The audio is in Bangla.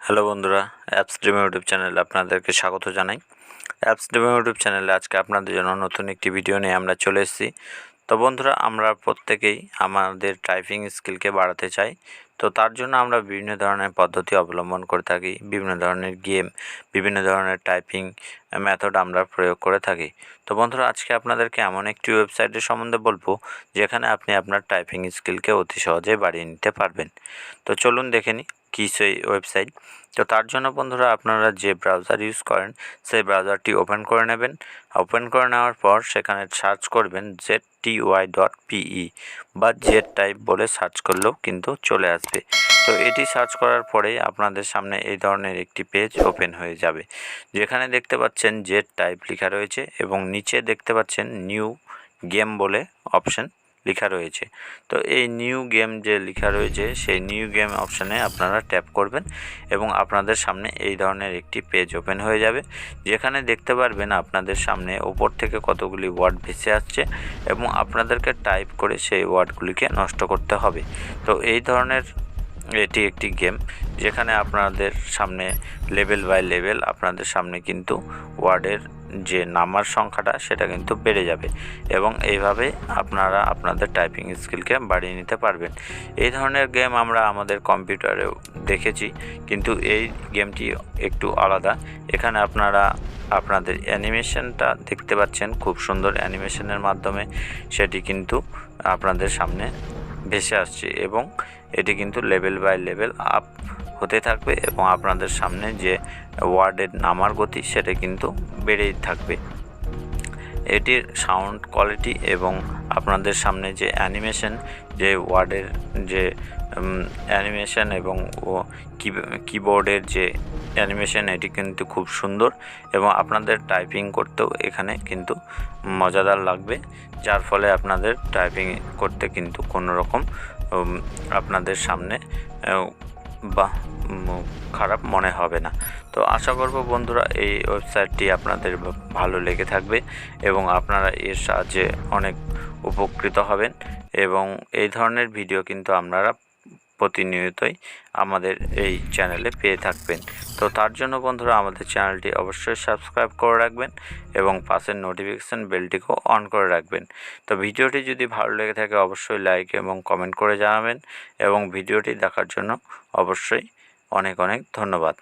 হ্যালো বন্ধুরা, অ্যাপস ড্রিম ইউটিউব চ্যানেলে আপনাদেরকে স্বাগত জানাই। অ্যাপস ড্রিম ইউটিউব চ্যানেলে আজকে আপনাদের জন্য নতুন একটি ভিডিও নিয়ে আমরা চলে এসেছি। তো বন্ধুরা, আমরা প্রত্যেকেই আমাদের টাইপিং স্কিলকে বাড়াতে চাই। তো তার জন্য আমরা বিভিন্ন ধরনের পদ্ধতি অবলম্বন করে থাকি, বিভিন্ন ধরনের গেম, বিভিন্ন ধরনের টাইপিং মেথড আমরা প্রয়োগ করে থাকি। তো বন্ধুরা, আজকে আপনাদেরকে এমন একটি ওয়েবসাইটের সম্বন্ধে বলবো যেখানে আপনি আপনার টাইপিং স্কিলকে অতি সহজে বাড়িয়ে নিতে পারবেন। তো চলুন দেখে নিই কী সেই ওয়েবসাইট। তো তার জন্য বন্ধুরা, আপনারা যে ব্রাউজার ইউজ করেন সেই ব্রাউজারটি ওপেন করে নেবেন। ওপেন করে নেওয়ার পর সেখানে সার্চ করবেন zty.pe বা জেড টাইপ বলে সার্চ করলেও কিন্তু চলে আসবে। তো এটি সার্চ করার পরেই আপনাদের সামনে এই ধরনের একটি পেজ ওপেন হয়ে যাবে, যেখানে দেখতে পাচ্ছেন জেড টাইপ লেখা রয়েছে এবং নিচে দেখতে পাচ্ছেন নিউ গেম বলে অপশন লেখা রয়েছে। তো এই নিউ গেম যে লেখা রয়েছে সেই নিউ গেম অপশানে আপনারা ট্যাপ করবেন এবং আপনাদের সামনে এই ধরনের একটি পেজ ওপেন হয়ে যাবে, যেখানে দেখতে পারবেন আপনাদের সামনে ওপর থেকে কতগুলি ওয়ার্ড ভেসে আসছে এবং আপনাদেরকে টাইপ করে সেই ওয়ার্ডগুলিকে নষ্ট করতে হবে। তো এই ধরনের এটি একটি গেম যেখানে আপনাদের সামনে লেভেল বাই লেভেল আপনাদের সামনে কিন্তু ওয়ার্ডের যে নাম্বার সংখ্যাটা সেটা কিন্তু বেড়ে যাবে এবং এইভাবে আপনারা আপনাদের টাইপিং স্কিলকে বাড়িয়ে নিতে পারবেন। এই ধরনের গেম আমরা আমাদের কম্পিউটারেও দেখেছি, কিন্তু এই গেমটি একটু আলাদা। এখানে আপনারা আপনাদের অ্যানিমেশনটা দেখতে পাচ্ছেন, খুব সুন্দর অ্যানিমেশনের মাধ্যমে সেটি কিন্তু আপনাদের সামনে ভেসে আসছে এবং এটি কিন্তু লেভেল বাই লেভেল আপ হতে থাকবে এবং আপনাদের সামনে যে ওয়ার্ডের নামার গতি সেটা কিন্তু বেড়েই থাকবে। এটির সাউন্ড কোয়ালিটি এবং আপনাদের সামনে যে অ্যানিমেশন, যে ওয়ার্ডের যে অ্যানিমেশন এবং কিবোর্ডের যে অ্যানিমেশন, এটি কিন্তু খুব সুন্দর এবং আপনাদের টাইপিং করতেও এখানে কিন্তু মজাদার লাগবে, যার ফলে আপনাদের টাইপিং করতে কিন্তু কোনো রকম আপনাদের সামনে বা খারাপ মনে হবে না। তো আশা করব বন্ধুরা এই ওয়েবসাইটটি আপনাদের ভালো লেগে থাকবে এবং আপনারা এর সাহায্যে অনেক উপকৃত হবেন এবং এই ধরনের ভিডিও কিন্তু আপনারা প্রতিনিয়তই আমাদের এই চ্যানেলে পেয়ে থাকবেন। তো তার জন্য বন্ধুরা, আমাদের চ্যানেলটি অবশ্যই সাবস্ক্রাইব করে রাখবেন এবং পাশের নোটিফিকেশান বেলটিকেও অন করে রাখবেন। তো ভিডিওটি যদি ভালো লেগে থাকে অবশ্যই লাইক এবং কমেন্ট করে জানাবেন এবং ভিডিওটি দেখার জন্য অবশ্যই অনেক অনেক ধন্যবাদ।